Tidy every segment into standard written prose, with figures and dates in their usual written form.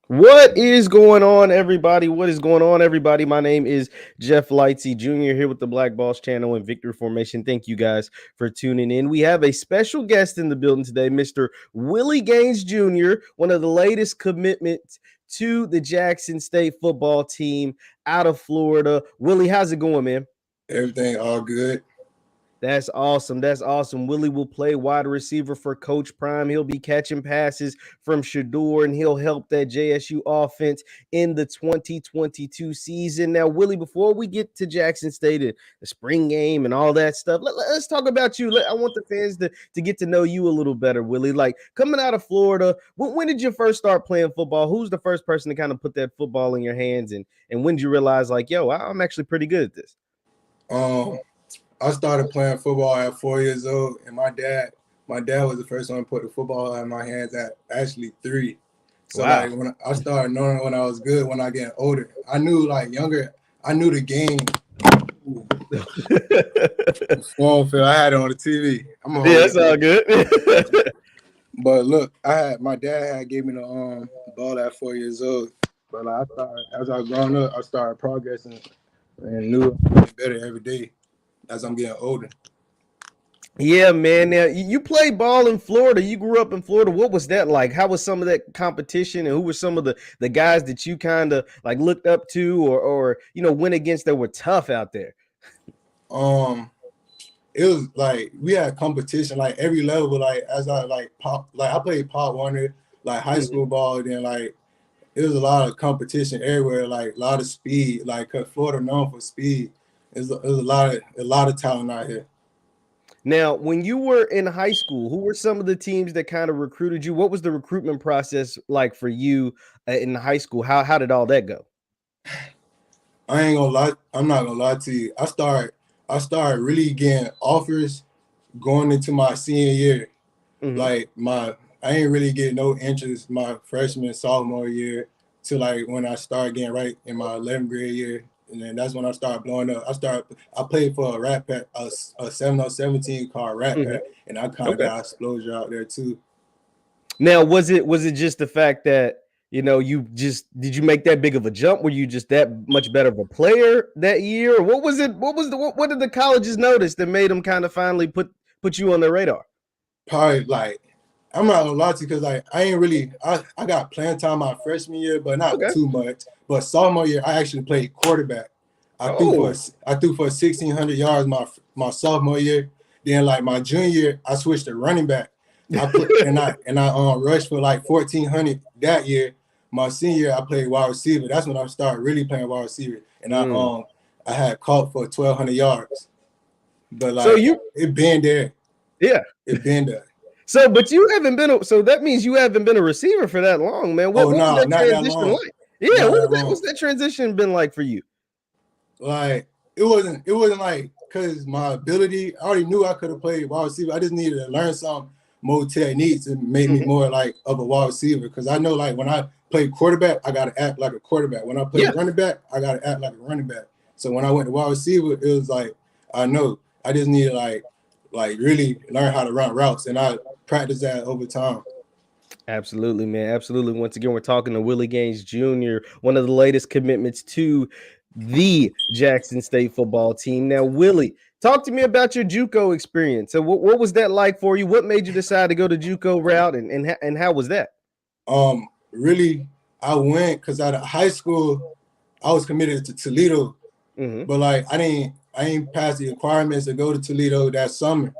What is going on, everybody? What is going on, everybody? My name is JeffLightsyJr. here with the Black Boss channel and Victory Formation. Thank you guys for tuning in. We have a special guest in the building today, Mr. Willie Gaines Jr., one of the latest commitments to the Jackson State football team out of Florida. Willie, how's it going, man? Everything all good. That's awesome. That's awesome. Willie will play wide receiver for Coach Prime. He'll be catching passes from Shador, and he'll help that JSU offense in the 2022 season. Now, Willie, before we get to Jackson State and the spring game and all that stuff, let's talk about you. I want the fans to get to know you a little better, Willie. Like, coming out of Florida, when did you first start playing football? Who's the first person to kind of put that football in your hands? And when did you realize, like, yo, I'm actually pretty good at this? I started playing football at 4 years old, and my dad was the first one to put the football in my hands at actually 3. So Wow. like when I started knowing when I was good, when I get older, I knew like younger, I knew the game. I had it on the TV. Yeah, that's all good. But look, my dad had gave me the ball at 4 years old. But like, as I grown up, I started progressing and knew I was better every day as I'm getting older. Yeah, man. Now you played ball in Florida. You grew up in Florida. What was that like? How was some of that competition, and who were some of the guys that you kind of like looked up to, or went against that were tough out there? It was like we had competition like every level. Like as I I played Pop Warner, like high school ball. Then like it was a lot of competition everywhere. Like a lot of speed. Like 'cause Florida known for speed. There's a lot of talent out here. Now, when you were in high school, who were some of the teams that kind of recruited you? What was the recruitment process like for you in high school? How did all that go? I ain't gonna lie. I'm not gonna lie to you. I started really getting offers going into my senior year. Like I ain't really get no interest my freshman, sophomore year till like when I started getting right in my 11th grade year. And then that's when I started blowing up. I played for a Rat Pack, a 7-17 called Rat Pack, and I kind of got exposure out there too. Now, was it just the fact that did you make that big of a jump? Were you just that much better of a player that year? Or what was it? What did the colleges notice that made them kind of finally put you on their radar? Probably like I'm not gonna lie to you because like I got playing time my freshman year, but not too much. But sophomore year, I actually played quarterback. I threw for 1,600 yards my sophomore year. Then like my junior year, I switched to running back. I rushed for like 1,400 that year. My senior year, I played wide receiver. That's when I started really playing wide receiver, and I had caught for 1,200 yards. But like it been there. Yeah, it been there. So, but you haven't been. So that means you haven't been a receiver for that long, man. What was that transition like? Yeah, what's that transition been like for you? Like it wasn't like because my ability. I already knew I could have played wide receiver. I just needed to learn some more techniques to make me more like of a wide receiver. Because I know like when I play quarterback, I gotta act like a quarterback. When I play running back, I gotta act like a running back. So when I went to wide receiver, it was like I know I just needed like really learn how to run routes, and I practice that over time. Absolutely, man. Absolutely. Once again, we're talking to Willie Gaines Jr., one of the latest commitments to the Jackson State football team. Now, Willie, talk to me about your JUCO experience. So what was that like for you? What made you decide to go the JUCO route, and how was that? Really, I went because out of high school, I was committed to Toledo, but like I didn't pass the requirements to go to Toledo that summer.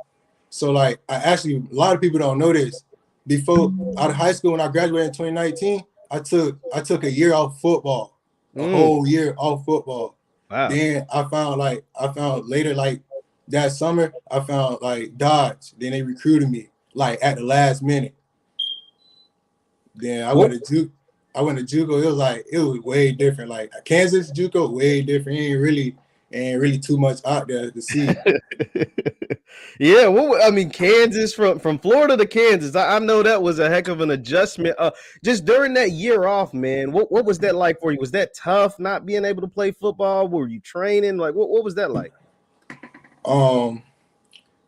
So like a lot of people don't know this. Before out of high school, when I graduated in 2019, I took a year off football, a whole year off football. Wow. Then I found later like that summer, I found like Dodge. Then they recruited me like at the last minute. Then I went to JUCO. It was way different. Like Kansas JUCO, way different. Ain't really too much out there to see. Yeah, well, I mean, Kansas from Florida to Kansas, I know that was a heck of an adjustment. Just during that year off, man, what was that like for you? Was that tough not being able to play football? Were you training? Like, what was that like?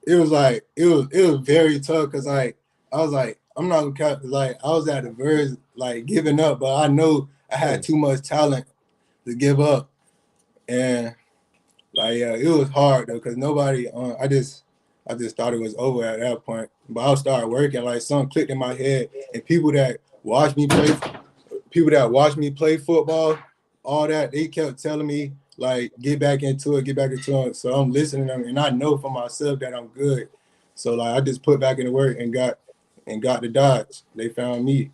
It was very tough because like I was like I'm not gonna count like I was at the verge like giving up, but I know I had too much talent to give up. And like, yeah, it was hard though, because nobody I just thought it was over at that point. But I started working, like something clicked in my head, and people that watch me play football, all that, they kept telling me, like, get back into it. So I'm listening to them, and I know for myself that I'm good. So like I just put back in the work and got the Dodge. They found me.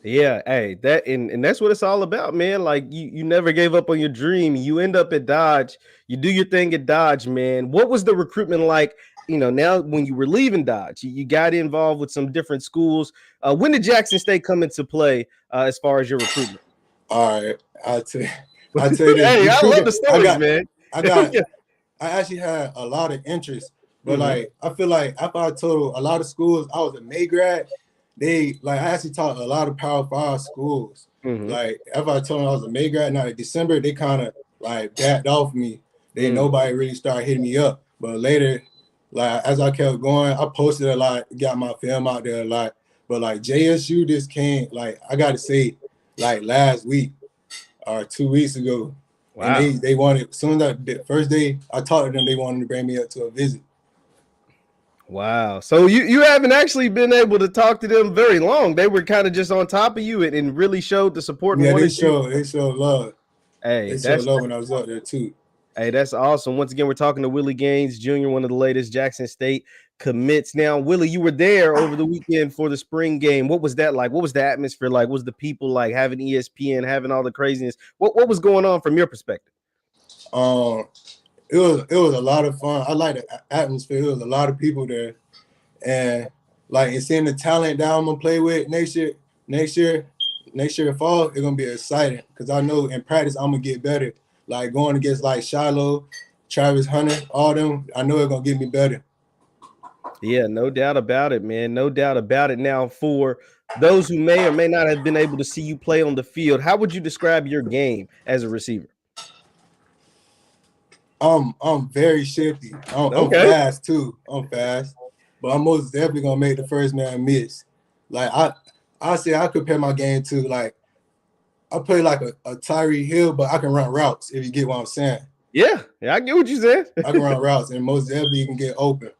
Yeah, hey, and that's what it's all about, man. Like you never gave up on your dream. You end up at Dodge. You do your thing at Dodge, man. What was the recruitment like? You know, now when you were leaving Dodge, you got involved with some different schools. When did Jackson State come into play as far as your recruitment? All right, I'll tell you this. Hey, I love the stories, man. I actually had a lot of interest, but like I feel like after I told a lot of schools I was a May grad, I actually taught a lot of Power 5 schools. Like after I told them I was a May grad, now in December they kind of like backed off me. Nobody really started hitting me up. But later, like as I kept going, I posted a lot, got my film out there a lot. But like JSU just came, like I got to say, like last week or 2 weeks ago. Wow. And they wanted, as soon as the first day I talked to them, they wanted to bring me up to a visit. Wow. So you haven't actually been able to talk to them very long. They were kind of just on top of you and really showed the support. Yeah, they showed love. Hey, they showed love when I was up there too. Hey, that's awesome. Once again, we're talking to Willie Gaines, Jr., one of the latest Jackson State commits. Now, Willie, you were there over the weekend for the spring game. What was that like? What was the atmosphere like? What was the people like, having ESPN, having all the craziness? What was going on from your perspective? It was a lot of fun. I like the atmosphere. There was a lot of people there, and like seeing the talent that I'm gonna play with next year fall, it's gonna be exciting because I know in practice I'm gonna get better. Like going against like Shiloh, Travis Hunter, all them, I know it's gonna get me better. Yeah, no doubt about it, man. No doubt about it. Now, for those who may or may not have been able to see you play on the field, how would you describe your game as a receiver? I'm very shifty. I'm fast too. I'm fast, but I'm most definitely gonna make the first man miss. Like I say I compare my game to, like, I play like a Tyree Hill, but I can run routes, if you get what I'm saying. Yeah, I get what you said. I can run routes, and most definitely you can get open.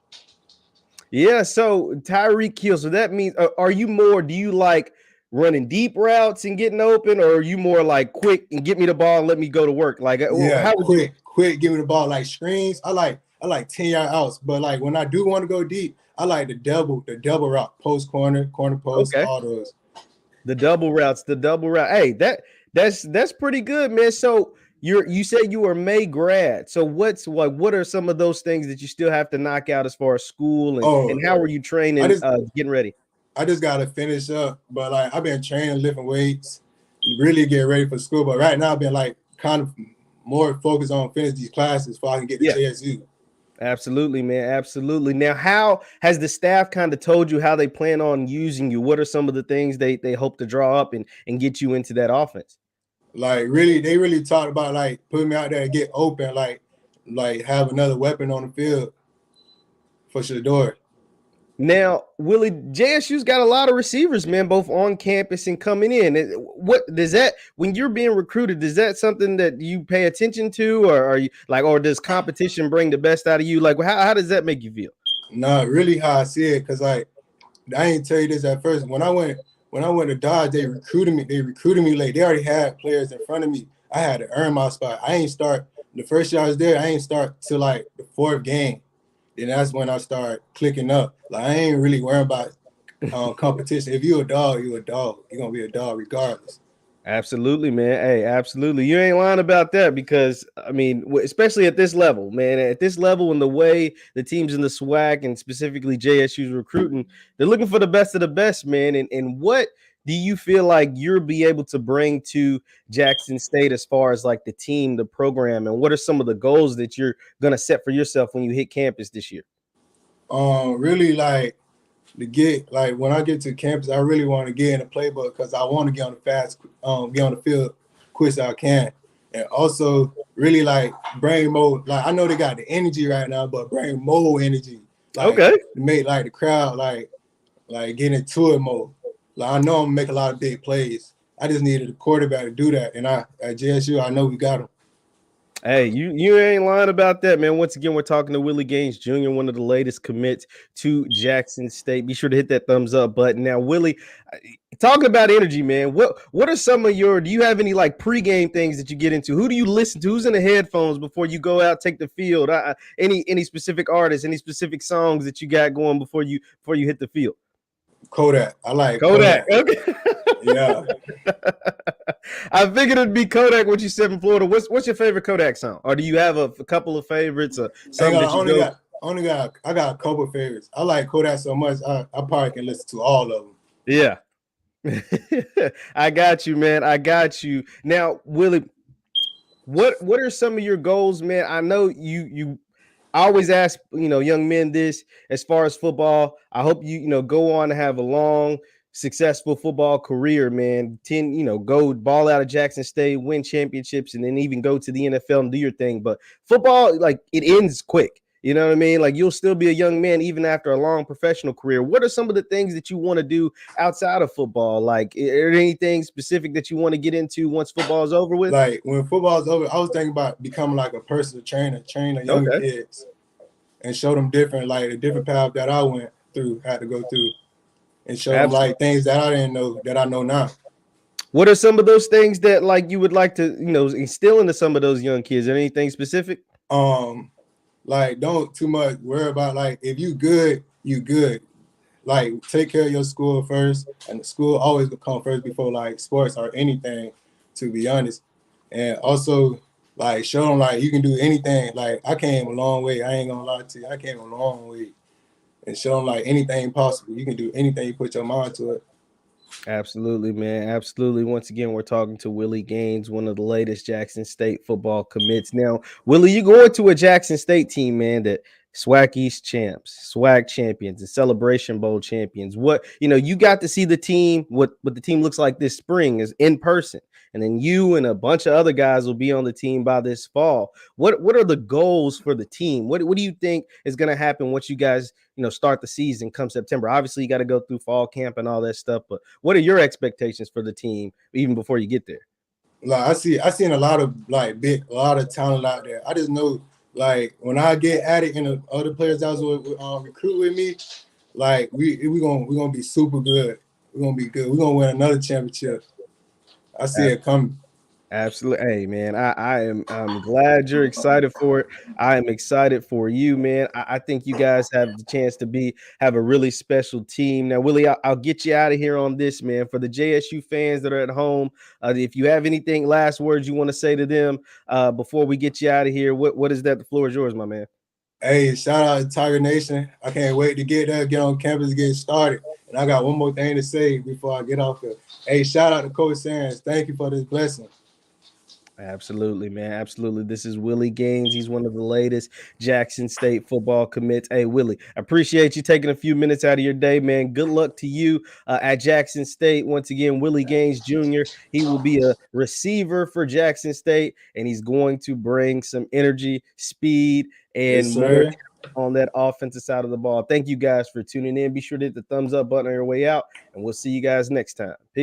Yeah, so Tyreek Hill. So that means, do you like running deep routes and getting open, or are you more like quick and get me the ball and let me go to work? Like, quick, give me the ball, like screens. I like 10-yard outs, but like when I do want to go deep, I like the double route, post corner post, all those. The double routes. Hey, that's pretty good, man. So you said you were May grad. So what are some of those things that you still have to knock out as far as school and how are you training, getting ready? I just gotta finish up, but like I've been training, lifting weights, really get ready for school. But right now I've been like kind of more focused on finish these classes so I can get to JSU. Absolutely, man. Absolutely. Now, how has the staff kind of told you how they plan on using you? What are some of the things they hope to draw up and get you into that offense? Like they really talked about like putting me out there and get open, like have another weapon on the field for Shador. Now, Willie, JSU's got a lot of receivers, man, both on campus and coming in. What does that, when you're being recruited, is that something that you pay attention to, or are you like, or does competition bring the best out of you? Like, how does that make you feel? No, really how I see it, because like I didn't tell you this at first. When I went to Dodge, they recruited me late. They already had players in front of me. I had to earn my spot. I ain't start the first year I was there. I ain't start till like the 4th game. Then that's when I start clicking up. Like I ain't really worrying about competition. If you're a dog, you're a dog. You're gonna be a dog regardless. Absolutely, man. Hey, absolutely. You ain't lying about that, because I mean, especially at this level, man, at this level, and the way the teams in the SWAC and specifically JSU's recruiting, they're looking for the best of the best, man. And what do you feel like you'll be able to bring to Jackson State as far as like the team, the program, and what are some of the goals that you're going to set for yourself when you hit campus this year? Really like to get, like when I get to campus, I really want to get in the playbook because I want to get on the field quick as I can. And also really like bring more, like I know they got the energy right now, but bring more energy. Like to make like the crowd like get into it more. Like I know I'm gonna make a lot of big plays. I just needed a quarterback to do that, and at JSU, I know we got him. Hey, you ain't lying about that, man. Once again, we're talking to Willie Gaines Jr., one of the latest commits to Jackson State. Be sure to hit that thumbs up button. Now, Willie, talking about energy, man. What are some of your? Do you have any like pregame things that you get into? Who do you listen to? Who's in the headphones before you go out, take the field? Any specific artists? Any specific songs that you got going before you hit the field? Kodak. I like Kodak. Kodak. Okay. Yeah. I figured it'd be Kodak. What you said from Florida. What's your favorite Kodak song? Or do you have a couple of favorites or something that you I got a couple of favorites. I like Kodak so much. I probably can listen to all of them. Yeah. I got you, man. I got you. Now, Willie, what are some of your goals, man? I know you I always ask, young men this as far as football. I hope you go on to have a long, successful football career, man. Go ball out of Jackson State, win championships, and then even go to the NFL and do your thing. But football, like, it ends quick. You know what I mean? Like, you'll still be a young man even after a long professional career. What are some of the things that you want to do outside of football? Like, are there anything specific that you want to get into once football is over with? Like, when football is over, I was thinking about becoming like a personal trainer, train the young kids and show them the different path that I went through, had to go through, and show them like things that I didn't know that I know now. What are some of those things that like you would like to, instill into some of those young kids? Anything specific? Like, don't too much worry about, like, if you good, you good. Like, take care of your school first, and the school always will come first before, like, sports or anything, to be honest. And also, like, show them, like, you can do anything. Like, I came a long way. I ain't gonna lie to you. I came a long way. And show them, like, anything possible. You can do anything you put your mind to it. Absolutely, man. Absolutely. Once again, we're talking to Willie Gaines, one of the latest Jackson State football commits. Now, Willie, you going to a Jackson State team, man, that SWAC East champs, SWAC champions, and Celebration Bowl champions. You got to see the team, what the team looks like this spring is in person. And then you and a bunch of other guys will be on the team by this fall. What are the goals for the team? What do you think is going to happen once you guys, start the season come September? Obviously, you got to go through fall camp and all that stuff. But what are your expectations for the team even before you get there? Like, I seen a lot of a lot of talent out there. I just know, like, when I get at it and the other players that was recruit with me, like, we gonna be super good. We're gonna be good. We're gonna win another championship. I see it coming. Absolutely. Hey, man, I'm glad you're excited for it. I am excited for you, man. I think you guys have the chance to have a really special team. Now, Willie, I'll get you out of here on this, man. For the JSU fans that are at home, if you have anything, last words you want to say to them before we get you out of here, what is that? The floor is yours, my man. Hey, shout out to Tiger Nation. I can't wait to get there, get on campus, get started. And I got one more thing to say before I get off here. Hey, shout out to Coach Sands. Thank you for this blessing. Absolutely, man. Absolutely. This is Willie Gaines. He's one of the latest Jackson State football commits. Hey, Willie, I appreciate you taking a few minutes out of your day, man. Good luck to you at Jackson State. Once again, Willie Gaines Jr., he will be a receiver for Jackson State, and he's going to bring some energy, speed, and more on that offensive side of the ball. Thank you guys for tuning in. Be sure to hit the thumbs up button on your way out, and we'll see you guys next time. Peace.